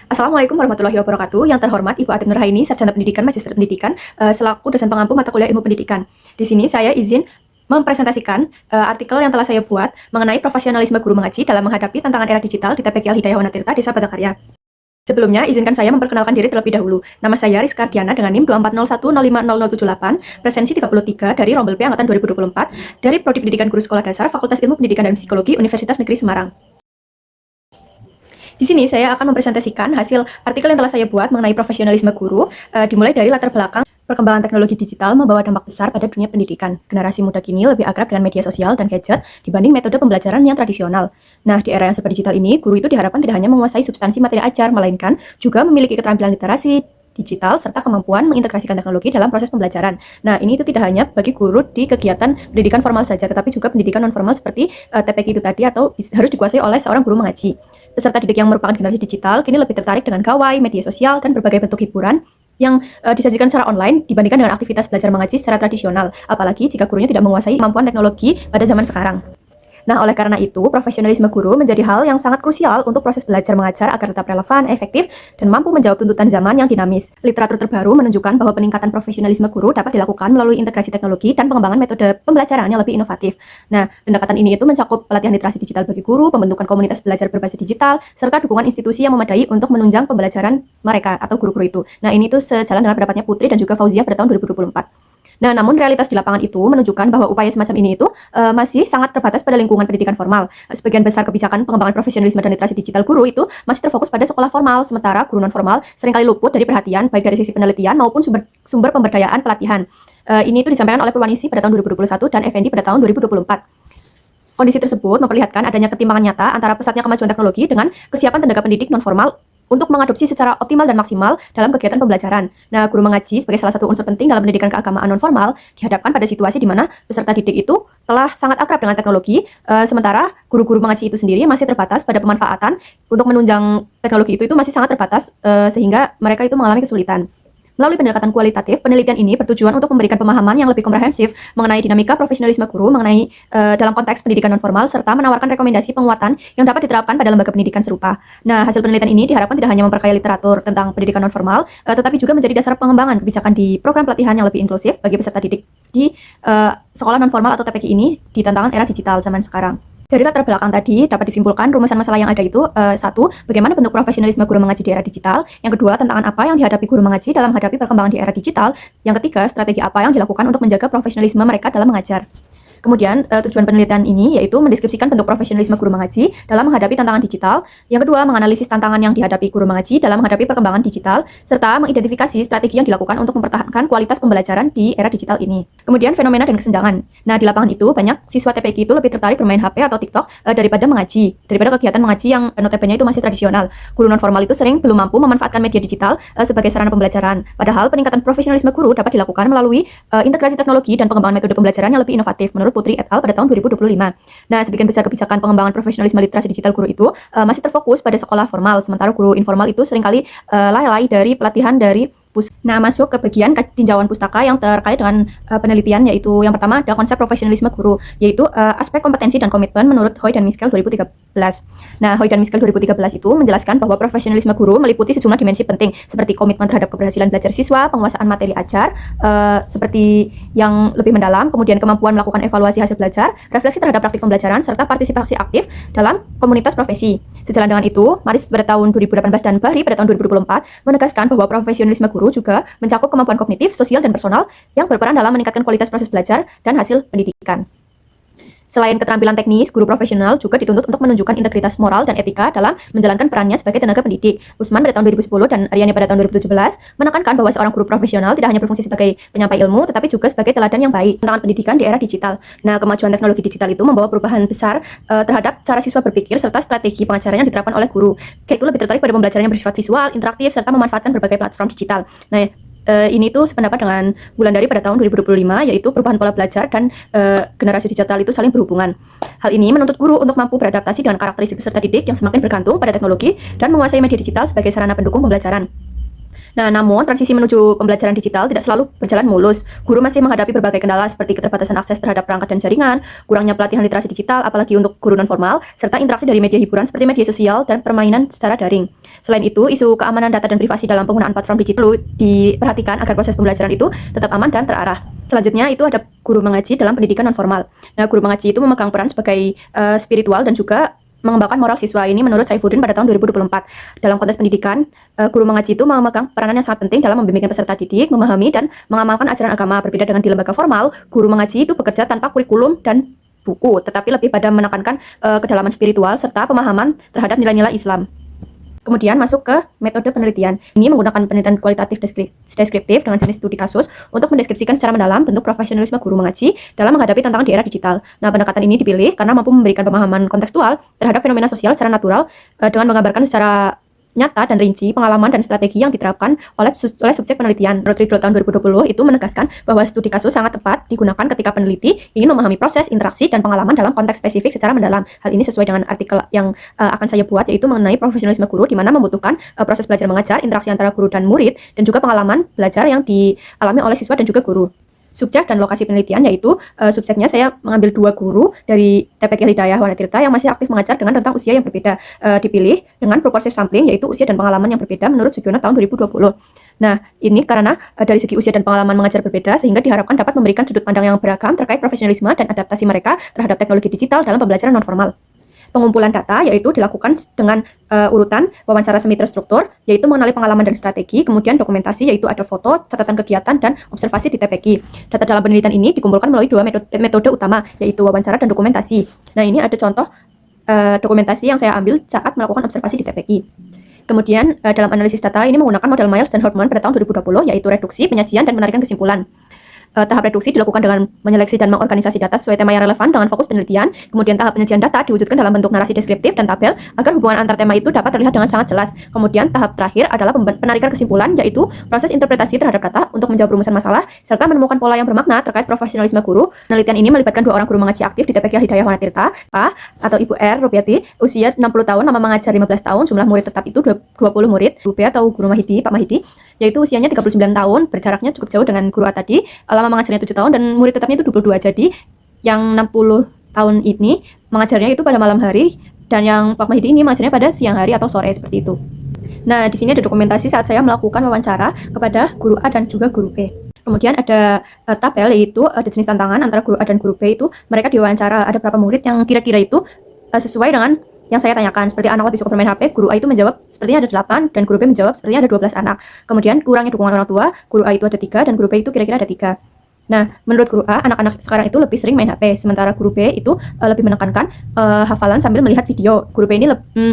Assalamualaikum warahmatullahi wabarakatuh. Yang terhormat Ibu Atin Nurhaini, Sarjana Pendidikan, Magister Pendidikan, selaku dosen pengampu mata kuliah Ilmu Pendidikan. Di sini saya izin mempresentasikan artikel yang telah saya buat mengenai profesionalisme guru mengaji dalam menghadapi tantangan era digital di TPQ Al Hidayah Wanatirta, Desa Badakarya. Sebelumnya, izinkan saya memperkenalkan diri terlebih dahulu. Nama saya Rizka Diana dengan NIM 2401050078, presensi 33 dari Rombel P Angkatan 2024, dari Prodi Pendidikan Guru Sekolah Dasar, Fakultas Ilmu Pendidikan dan Psikologi, Universitas Negeri Semarang. Di sini saya akan mempresentasikan hasil artikel yang telah saya buat mengenai profesionalisme guru, dimulai dari latar belakang perkembangan teknologi digital membawa dampak besar pada dunia pendidikan. Generasi muda kini lebih akrab dengan media sosial dan gadget dibanding metode pembelajaran yang tradisional. Nah, di era yang serba digital ini, guru itu diharapkan tidak hanya menguasai substansi materi ajar, melainkan juga memiliki keterampilan literasi digital serta kemampuan mengintegrasikan teknologi dalam proses pembelajaran. Nah, ini itu tidak hanya bagi guru di kegiatan pendidikan formal saja, tetapi juga pendidikan non formal seperti TPQ itu tadi, atau harus dikuasai oleh seorang guru mengaji. Peserta didik yang merupakan generasi digital kini lebih tertarik dengan gawai, media sosial, dan berbagai bentuk hiburan yang disajikan secara online dibandingkan dengan aktivitas belajar mengaji secara tradisional, apalagi jika gurunya tidak menguasai kemampuan teknologi pada zaman sekarang. Nah, oleh karena itu, profesionalisme guru menjadi hal yang sangat krusial untuk proses belajar mengajar agar tetap relevan, efektif, dan mampu menjawab tuntutan zaman yang dinamis. Literatur terbaru menunjukkan bahwa peningkatan profesionalisme guru dapat dilakukan melalui integrasi teknologi dan pengembangan metode pembelajaran yang lebih inovatif. Nah, pendekatan ini itu mencakup pelatihan literasi digital bagi guru, pembentukan komunitas belajar berbasis digital, serta dukungan institusi yang memadai untuk menunjang pembelajaran mereka atau guru-guru itu. Nah, ini tuh sejalan dengan pendapatnya Putri dan juga Fauziah pada tahun 2024. Nah, namun realitas di lapangan itu menunjukkan bahwa upaya semacam ini itu masih sangat terbatas pada lingkungan pendidikan formal. Sebagian besar kebijakan pengembangan profesionalisme dan literasi digital guru itu masih terfokus pada sekolah formal, sementara guru non formal seringkali luput dari perhatian baik dari sisi penelitian maupun sumber pemberdayaan pelatihan. Ini itu disampaikan oleh Purwanisi pada tahun 2021 dan Effendi pada tahun 2024. Kondisi tersebut memperlihatkan adanya ketimpangan nyata antara pesatnya kemajuan teknologi dengan kesiapan tenaga pendidik non formal untuk mengadopsi secara optimal dan maksimal dalam kegiatan pembelajaran. Nah, guru mengaji sebagai salah satu unsur penting dalam pendidikan keagamaan non-formal dihadapkan pada situasi di mana peserta didik itu telah sangat akrab dengan teknologi, sementara guru-guru mengaji itu sendiri masih terbatas pada pemanfaatan untuk menunjang teknologi itu masih sangat terbatas, sehingga mereka itu mengalami kesulitan. Melalui pendekatan kualitatif, penelitian ini bertujuan untuk memberikan pemahaman yang lebih komprehensif mengenai dinamika profesionalisme guru mengenai dalam konteks pendidikan non-formal, serta menawarkan rekomendasi penguatan yang dapat diterapkan pada lembaga pendidikan serupa. Nah, hasil penelitian ini diharapkan tidak hanya memperkaya literatur tentang pendidikan non-formal, tetapi juga menjadi dasar pengembangan kebijakan di program pelatihan yang lebih inklusif bagi peserta didik di sekolah non-formal atau TPQ ini di tantangan era digital zaman sekarang. Dari latar belakang tadi dapat disimpulkan rumusan masalah yang ada itu, satu, bagaimana bentuk profesionalisme guru mengaji di era digital. Yang kedua, tantangan apa yang dihadapi guru mengaji dalam menghadapi perkembangan di era digital. Yang ketiga, strategi apa yang dilakukan untuk menjaga profesionalisme mereka dalam mengajar. Kemudian tujuan penelitian ini yaitu mendeskripsikan bentuk profesionalisme guru mengaji dalam menghadapi tantangan digital. Yang kedua, menganalisis tantangan yang dihadapi guru mengaji dalam menghadapi perkembangan digital, serta mengidentifikasi strategi yang dilakukan untuk mempertahankan kualitas pembelajaran di era digital ini. Kemudian fenomena dan kesenjangan. Nah, di lapangan itu banyak siswa TPQ itu lebih tertarik bermain HP atau TikTok daripada mengaji, daripada kegiatan mengaji yang notabene itu masih tradisional. Guru non formal itu sering belum mampu memanfaatkan media digital sebagai sarana pembelajaran. Padahal peningkatan profesionalisme guru dapat dilakukan melalui integrasi teknologi dan pengembangan metode pembelajaran yang lebih inovatif menurut Putri et al. Pada tahun 2025. Nah, sebagian besar kebijakan pengembangan profesionalisme literasi digital guru itu masih terfokus pada sekolah formal, sementara guru informal itu seringkali lalai dari pelatihan dari Nah, masuk ke bagian tinjauan pustaka yang terkait dengan penelitian, yaitu yang pertama ada konsep profesionalisme guru, yaitu aspek kompetensi dan komitmen menurut Hoy dan Miskel 2013. Nah, Hoy dan Miskel 2013 itu menjelaskan bahwa profesionalisme guru meliputi sejumlah dimensi penting seperti komitmen terhadap keberhasilan belajar siswa, penguasaan materi ajar seperti yang lebih mendalam, kemudian kemampuan melakukan evaluasi hasil belajar, refleksi terhadap praktik pembelajaran, serta partisipasi aktif dalam komunitas profesi. Sejalan dengan itu, Maris pada tahun 2018 dan Bahri pada tahun 2024 menegaskan bahwa profesionalisme guru juga mencakup kemampuan kognitif, sosial, dan personal yang berperan dalam meningkatkan kualitas proses belajar dan hasil pendidikan. Selain keterampilan teknis, guru profesional juga dituntut untuk menunjukkan integritas moral dan etika dalam menjalankan perannya sebagai tenaga pendidik. Usman pada tahun 2010 dan Aryani pada tahun 2017 menekankan bahwa seorang guru profesional tidak hanya berfungsi sebagai penyampai ilmu, tetapi juga sebagai teladan yang baik tentang pendidikan di era digital. Nah, kemajuan teknologi digital itu membawa perubahan besar terhadap cara siswa berpikir serta strategi pengajaran yang diterapkan oleh guru. Kayak itu lebih tertarik pada pembelajaran yang bersifat visual, interaktif, serta memanfaatkan berbagai platform digital. Nah, ini tuh sependapat dengan Wulandari pada tahun 2025, yaitu perubahan pola belajar dan generasi digital itu saling berhubungan. Hal ini menuntut guru untuk mampu beradaptasi dengan karakteristik peserta didik yang semakin bergantung pada teknologi dan menguasai media digital sebagai sarana pendukung pembelajaran. Nah, namun transisi menuju pembelajaran digital tidak selalu berjalan mulus. Guru masih menghadapi berbagai kendala seperti keterbatasan akses terhadap perangkat dan jaringan, kurangnya pelatihan literasi digital, apalagi untuk guru non-formal, serta interaksi dari media hiburan seperti media sosial dan permainan secara daring. Selain itu, isu keamanan data dan privasi dalam penggunaan platform digital diperhatikan agar proses pembelajaran itu tetap aman dan terarah. Selanjutnya itu ada guru mengaji dalam pendidikan non-formal. Nah, guru mengaji itu memegang peran sebagai spiritual dan juga mengembangkan moral siswa. Ini menurut Saifuddin pada tahun 2024. Dalam konteks pendidikan, guru mengaji itu memegang peranan yang sangat penting dalam membimbing peserta didik, memahami dan mengamalkan ajaran agama. Berbeda dengan di lembaga formal, guru mengaji itu bekerja tanpa kurikulum dan buku, tetapi lebih pada menekankan kedalaman spiritual serta pemahaman terhadap nilai-nilai Islam. Kemudian masuk ke metode penelitian. Ini menggunakan penelitian kualitatif deskriptif dengan jenis studi kasus untuk mendeskripsikan secara mendalam bentuk profesionalisme guru mengaji dalam menghadapi tantangan di era digital. Nah, pendekatan ini dipilih karena mampu memberikan pemahaman kontekstual terhadap fenomena sosial secara natural dengan menggambarkan secara nyata dan rinci pengalaman dan strategi yang diterapkan oleh subjek penelitian. Menurut Ridho tahun 2020 itu menegaskan bahwa studi kasus sangat tepat digunakan ketika peneliti ingin memahami proses, interaksi, dan pengalaman dalam konteks spesifik secara mendalam. Hal ini sesuai dengan artikel yang akan saya buat, yaitu mengenai profesionalisme guru, di mana membutuhkan proses belajar mengajar, interaksi antara guru dan murid, dan juga pengalaman belajar yang dialami oleh siswa dan juga guru. Subjek dan lokasi penelitian, yaitu subjeknya saya mengambil 2 guru dari TPQ Hidayah Wanatirta yang masih aktif mengajar dengan rentang usia yang berbeda, dipilih dengan proporsi sampling yaitu usia dan pengalaman yang berbeda menurut Sugiono tahun 2020. Nah, ini karena dari segi usia dan pengalaman mengajar berbeda sehingga diharapkan dapat memberikan sudut pandang yang beragam terkait profesionalisme dan adaptasi mereka terhadap teknologi digital dalam pembelajaran non-formal. Pengumpulan data yaitu dilakukan dengan urutan wawancara semi terstruktur, yaitu mengenali pengalaman dan strategi, kemudian dokumentasi yaitu ada foto, catatan kegiatan, dan observasi di TPQ. Data dalam penelitian ini dikumpulkan melalui 2 metode utama, yaitu wawancara dan dokumentasi. Nah, ini ada contoh dokumentasi yang saya ambil saat melakukan observasi di TPQ. Kemudian dalam analisis data ini menggunakan model Myers dan Hartman pada tahun 2020, yaitu reduksi, penyajian, dan penarikan kesimpulan. Tahap reduksi dilakukan dengan menyeleksi dan mengorganisasi data sesuai tema yang relevan dengan fokus penelitian. Kemudian tahap penyajian data diwujudkan dalam bentuk narasi deskriptif dan tabel agar hubungan antar tema itu dapat terlihat dengan sangat jelas. Kemudian tahap terakhir adalah penarikan kesimpulan, yaitu proses interpretasi terhadap data untuk menjawab rumusan masalah serta menemukan pola yang bermakna terkait profesionalisme guru. Penelitian ini melibatkan 2 orang guru mengaji aktif di TPQ Hidayah Wanatirta, A atau Ibu R. Rupiati, usia 60 tahun, nama mengajar 15 tahun, jumlah murid tetap itu 20 murid. Guru B atau Guru Mahidi, Pak Mahidi, yaitu usianya 39 tahun, berjaraknya cukup jauh dengan guru A tadi, lama mengajarnya 7 tahun dan murid tetapnya itu 22. Jadi yang 60 tahun ini mengajarnya itu pada malam hari dan yang Pak Mahidi ini mengajarnya pada siang hari atau sore seperti itu. Nah, di sini ada dokumentasi saat saya melakukan wawancara kepada guru A dan juga guru B. Kemudian ada tabel, yaitu ada jenis tantangan antara guru A dan guru B, itu mereka diwawancara ada berapa murid yang kira-kira itu sesuai dengan yang saya tanyakan. Seperti anak lebih suka bermain HP, guru A itu menjawab sepertinya ada 8 dan guru B menjawab sepertinya ada 12 anak. Kemudian kurangnya dukungan orang tua, guru A itu ada 3 dan guru B itu kira-kira ada 3. Nah, menurut guru A, anak-anak sekarang itu lebih sering main HP, sementara guru B itu lebih menekankan hafalan sambil melihat video. Guru B ini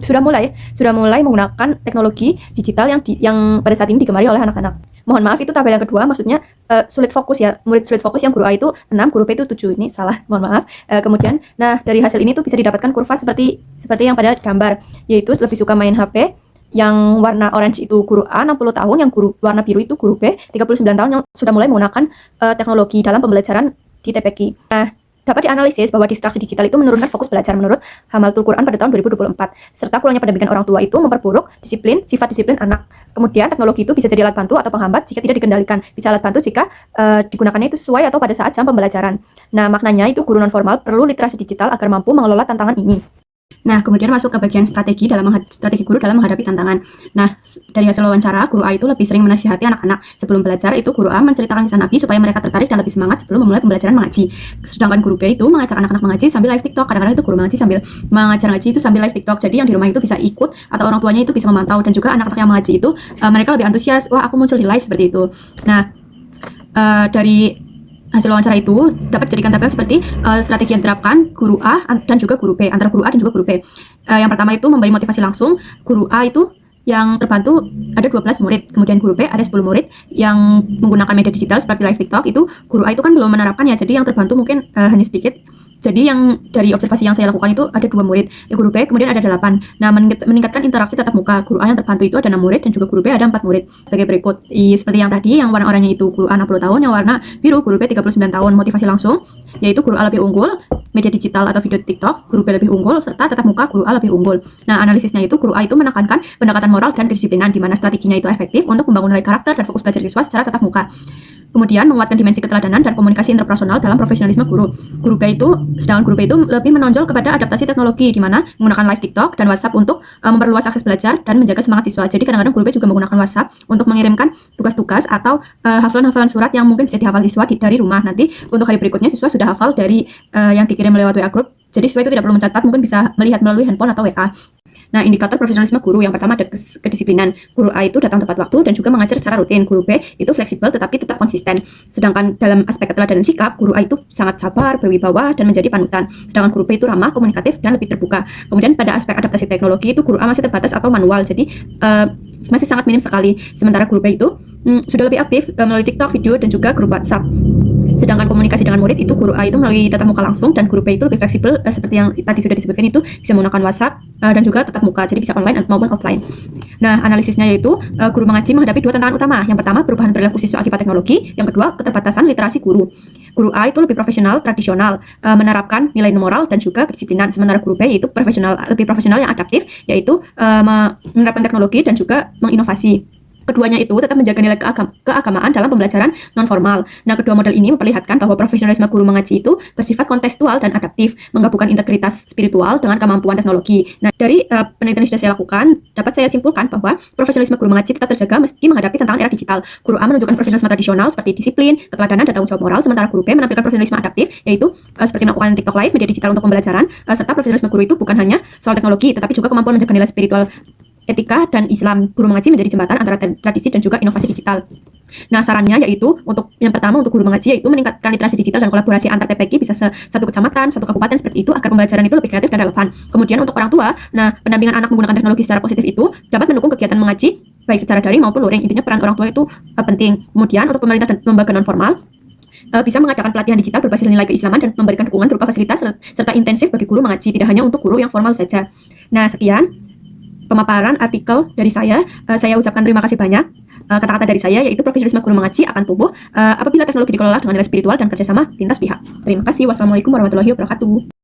sudah mulai menggunakan teknologi digital yang pada saat ini digemari oleh anak-anak. Mohon maaf, itu tabel yang kedua, maksudnya sulit fokus ya, murid sulit fokus yang guru A itu 6, guru B itu 7, ini salah, mohon maaf. Kemudian, nah dari hasil ini tuh bisa didapatkan kurva seperti yang pada gambar, yaitu lebih suka main HP. Yang warna orange itu guru A 60 tahun, yang warna biru itu guru B 39 tahun yang sudah mulai menggunakan teknologi dalam pembelajaran di TPQ. Nah, dapat dianalisis bahwa distraksi digital itu menurunkan fokus belajar menurut Hamatul Quran pada tahun 2024, serta kurangnya pendampingan orang tua itu memperburuk sifat disiplin anak. Kemudian teknologi itu bisa jadi alat bantu atau penghambat jika tidak dikendalikan, bisa alat bantu jika digunakannya itu sesuai atau pada saat jam pembelajaran. Nah, maknanya itu guru non formal perlu literasi digital agar mampu mengelola tantangan ini. Nah, kemudian masuk ke bagian strategi guru dalam menghadapi tantangan. Nah, dari hasil wawancara, guru A itu lebih sering menasihati anak-anak. Sebelum belajar itu guru A menceritakan kisah Nabi supaya mereka tertarik dan lebih semangat sebelum memulai pembelajaran mengaji. Sedangkan guru B itu mengajak anak-anak mengaji sambil live TikTok. Kadang-kadang itu guru mengaji sambil mengajar ngaji itu sambil live TikTok. Jadi yang di rumah itu bisa ikut atau orang tuanya itu bisa memantau, dan juga anak-anak yang mengaji itu mereka lebih antusias, wah aku muncul di live seperti itu. Nah, dari hasil wawancara itu dapat dijadikan tabel seperti strategi yang diterapkan guru A dan juga guru B, antara guru A dan juga guru B. Yang pertama itu memberi motivasi langsung. Guru A itu yang terbantu ada 12 murid, kemudian guru B ada 10 murid yang menggunakan media digital seperti live TikTok. Itu guru A itu kan belum menerapkan ya, jadi yang terbantu mungkin hanya sedikit. Jadi yang dari observasi yang saya lakukan itu ada 2 murid, guru B kemudian ada 8. Nah, meningkatkan interaksi tatap muka. Guru A yang terbantu itu ada 6 murid dan juga guru B ada 4 murid. Sebagai berikut. Seperti yang tadi, yang warna oranye itu guru A 60 tahun, yang warna biru guru B 39 tahun. Motivasi langsung, yaitu guru A lebih unggul, media digital atau video TikTok, guru B lebih unggul, serta tatap muka guru A lebih unggul. Nah, analisisnya itu guru A itu menekankan pendekatan moral dan kedisiplinan, di mana strateginya itu efektif untuk membangun nilai karakter dan fokus belajar siswa secara tatap muka. Kemudian menguatkan dimensi keteladanan dan komunikasi interpersonal dalam profesionalisme guru. Sedangkan guru B itu lebih menonjol kepada adaptasi teknologi, di mana menggunakan live TikTok dan WhatsApp untuk memperluas akses belajar dan menjaga semangat siswa. Jadi kadang-kadang guru B juga menggunakan WhatsApp untuk mengirimkan tugas-tugas atau hafalan-hafalan surat yang mungkin bisa dihafal siswa dari rumah. Nanti untuk hari berikutnya siswa sudah hafal dari yang dikirim lewat WA group. Jadi siswa itu tidak perlu mencatat, mungkin bisa melihat melalui handphone atau WA. Nah, indikator profesionalisme guru yang pertama ada kedisiplinan. Guru A itu datang tepat waktu dan juga mengajar secara rutin. Guru B itu fleksibel tetapi tetap konsisten. Sedangkan dalam aspek keteladanan sikap, guru A itu sangat sabar, berwibawa, dan menjadi panutan. Sedangkan guru B itu ramah, komunikatif, dan lebih terbuka. Kemudian pada aspek adaptasi teknologi itu guru A masih terbatas atau manual, jadi masih sangat minim sekali. Sementara guru B itu sudah lebih aktif melalui TikTok, video, dan juga grup WhatsApp. Sedangkan komunikasi dengan murid itu guru A itu melalui tatap muka langsung dan guru B itu lebih fleksibel seperti yang tadi sudah disebutkan, itu bisa menggunakan WhatsApp dan juga tatap muka, jadi bisa online maupun offline. Nah, analisisnya yaitu guru mengaji menghadapi 2 tantangan utama. Yang pertama, perubahan perilaku siswa akibat teknologi. Yang kedua, keterbatasan literasi guru. Guru A itu lebih profesional, tradisional, menerapkan nilai moral dan juga kedisiplinan. Sementara guru B yaitu lebih profesional yang adaptif, yaitu menerapkan teknologi dan juga menginovasi. Keduanya itu tetap menjaga nilai keagamaan dalam pembelajaran non-formal. Nah, kedua model ini memperlihatkan bahwa profesionalisme guru mengaji itu bersifat kontekstual dan adaptif, menggabungkan integritas spiritual dengan kemampuan teknologi. Nah, dari penelitian yang sudah saya lakukan, dapat saya simpulkan bahwa profesionalisme guru mengaji tetap terjaga meski menghadapi tantangan era digital. Guru A menunjukkan profesionalisme tradisional seperti disiplin, keteladanan, dan tanggung jawab moral, sementara guru B menampilkan profesionalisme adaptif, yaitu seperti melakukan TikTok Live, media digital untuk pembelajaran, serta profesionalisme guru itu bukan hanya soal teknologi, tetapi juga kemampuan menjaga nilai spiritual, etika, dan Islam. Guru mengaji menjadi jembatan antara tradisi dan juga inovasi digital. Nah, sarannya yaitu yang pertama untuk guru mengaji yaitu meningkatkan literasi digital dan kolaborasi antar TPQ, bisa satu kecamatan, satu kabupaten seperti itu, agar pembelajaran itu lebih kreatif dan relevan. Kemudian untuk orang tua, nah, pendampingan anak menggunakan teknologi secara positif itu dapat mendukung kegiatan mengaji baik secara daring maupun luring. Intinya peran orang tua itu penting. Kemudian untuk pemerintah dan lembaga non formal bisa mengadakan pelatihan digital berbasis nilai keislaman dan memberikan dukungan berupa fasilitas serta intensif bagi guru mengaji, tidak hanya untuk guru yang formal saja. Nah, sekian pemaparan artikel dari saya. Saya ucapkan terima kasih banyak. Kata-kata dari saya yaitu profesionalisme guru mengaji akan tumbuh apabila teknologi dikelola dengan nilai spiritual dan kerjasama lintas pihak. Terima kasih. Wassalamualaikum warahmatullahi wabarakatuh.